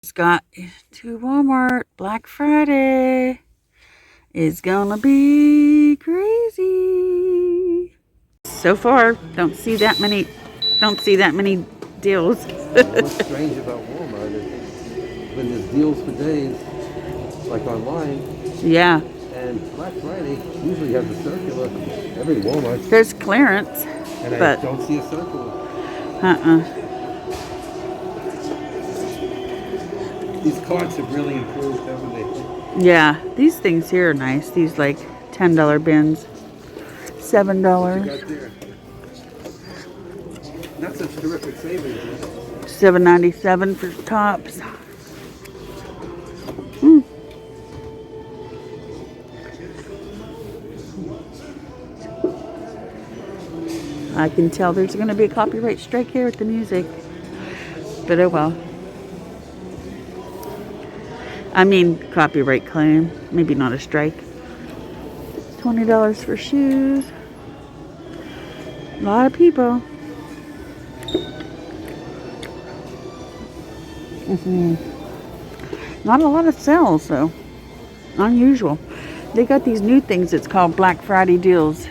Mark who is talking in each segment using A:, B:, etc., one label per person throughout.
A: Just got to Walmart. Black Friday is gonna be crazy. So far, don't see that many deals.
B: What's strange about Walmart is when there's deals for days, like online,
A: Yeah,
B: and Black Friday usually has a circular every Walmart,
A: there's clearance,
B: and I
A: but
B: don't see a circular. These carts have really improved, haven't they?
A: Yeah, these things here are nice. These like $10 bins,
B: What
A: $7,
B: you got there? Not such terrific savings.
A: $7.97 for tops. I can tell there's going to be a copyright strike here with the music, but oh well. I mean, copyright claim, maybe not a strike. $20 for shoes. A lot of people. Not a lot of sales, though. Unusual. They got these new things. It's called Black Friday deals.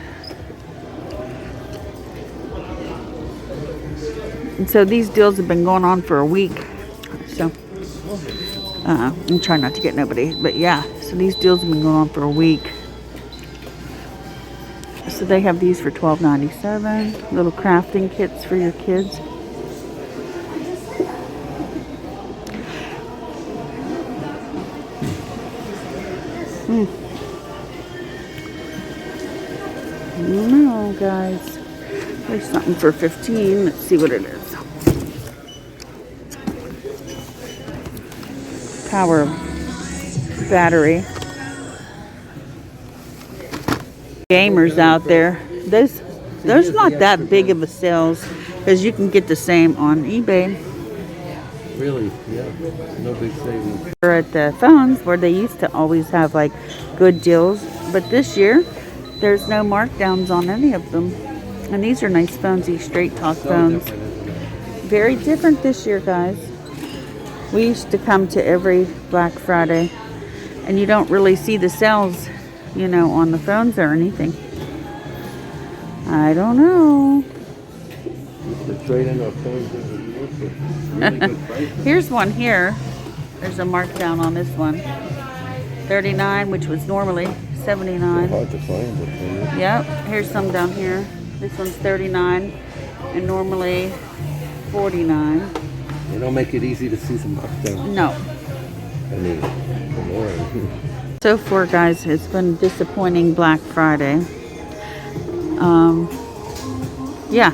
A: And so these deals have been going on for a week. So I'm trying not to get nobody, but yeah. So these deals have been going on for a week. So they have these for $12.97. Little crafting kits for your kids. I don't know, guys. There's something for $15. Let's see what it is. Power battery. Gamers out there. There's not that big of a sales because you can get the same on eBay.
B: Really? Yeah. No big savings.
A: We're at the phones where they used to always have like good deals, but this year there's no markdowns on any of them. And these are nice phones, these straight talk phones. Very different this year, guys. We used to come to every Black Friday and you don't really see the sales, on the phones or anything. I don't know.
B: The trade-in of phones is really good price.
A: Here's one here. There's a markdown on this one. $39, which was normally $79.
B: Hard to find it.
A: Yep. Here's some down here. This one's $39 and normally $49.
B: They don't make it easy to see some markdown.
A: No.
B: I mean, come on.
A: So far, guys, it's been disappointing Black Friday. Yeah.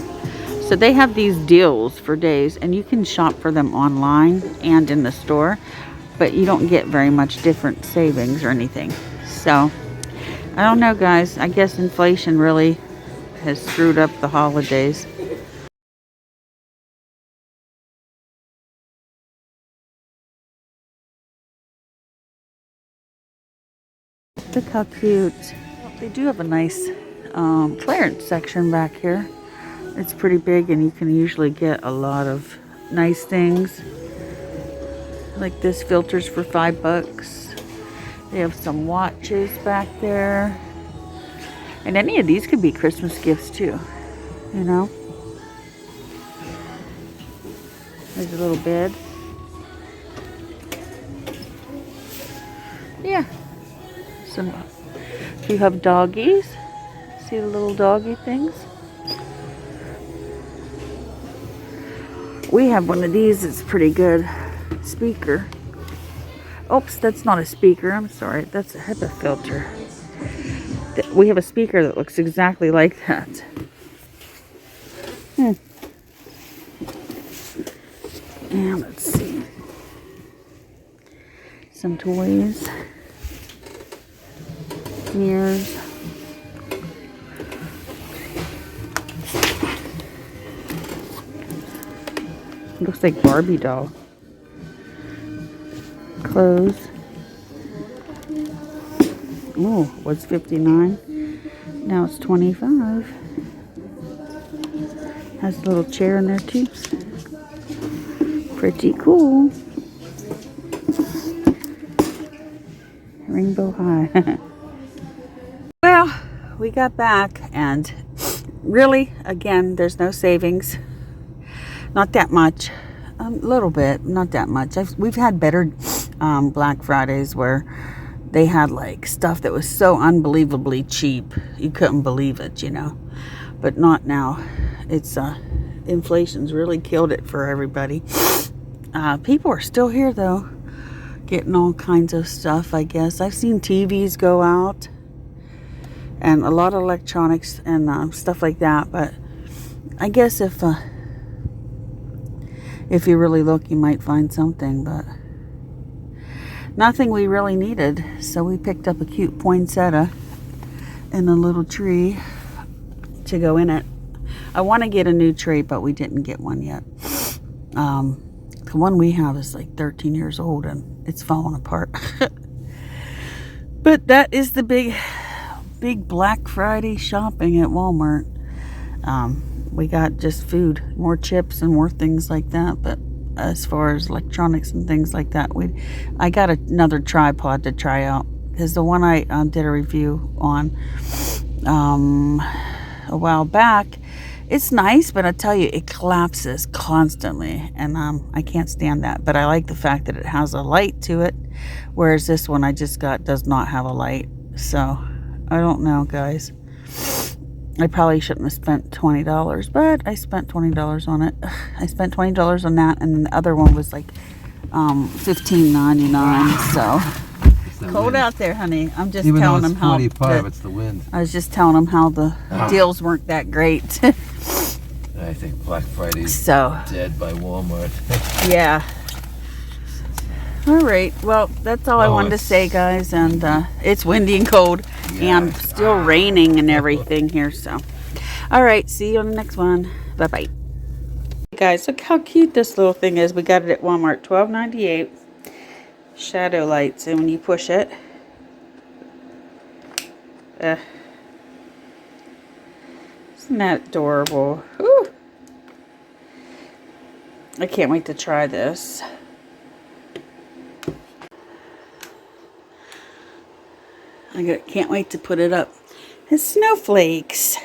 A: So they have these deals for days, and you can shop for them online and in the store, but you don't get very much different savings or anything. So, I don't know, guys. I guess inflation really has screwed up the holidays. Look how cute. They do have a nice clearance section back here. It's pretty big and you can usually get a lot of nice things. Like this filters for $5. They have some watches back there. And any of these could be Christmas gifts too, There's a little bed. Yeah. If you have doggies, see the little doggy things? We have one of these. It's pretty good. Speaker. Oops, that's not a speaker. I'm sorry. That's a HEPA filter. We have a speaker that looks exactly like that. And let's see. Some toys. Mirrors. Looks like Barbie doll. Clothes. Oh, was $59. Now it's $25. Has a little chair in there too. Pretty cool. Rainbow High. Well, we got back, and really, again, there's no savings. Not that much. A little bit, not that much. We've had better Black Fridays where they had like stuff that was so unbelievably cheap. You couldn't believe it, you know. But not now. It's inflation's really killed it for everybody. People are still here though, getting all kinds of stuff, I guess. I've seen TVs go out and a lot of electronics and stuff like that. But I guess if you really look, you might find something, but nothing we really needed. So we picked up a cute poinsettia and a little tree to go in it. I want to get a new tree, but we didn't get one yet. The one we have is like 13 years old and it's falling apart. But that is the big Black Friday shopping at Walmart. We got just food, more chips and more things like that. But as far as electronics and things like that, I got another tripod to try out, because the one I did a review on a while back, it's nice, but I tell you, it collapses constantly, and I can't stand that. But I like the fact that it has a light to it, whereas this one I just got does not have a light. So I don't know, guys. I probably shouldn't have spent $20, but I spent $20 on it. I spent $20 on that, and the other one was like $15.99. So cold
B: wind.
A: out there, honey. I'm just
B: Even
A: telling
B: though
A: them
B: it's
A: how
B: 25, it's the wind.
A: I was just telling them how the deals weren't that great.
B: I think Black Friday's
A: So
B: dead by Walmart.
A: yeah. All right. Well, that's all I wanted to
B: it's-
A: say, guys. And it's windy and cold,
B: Yeah.
A: and still raining and everything here. So, all right. See you on the next one. Bye bye. Guys, look how cute this little thing is. We got it at Walmart, $12.98. Shadow lights, and when you push it, isn't that adorable? Whew. I can't wait to try this. I can't wait to put it up. It's snowflakes.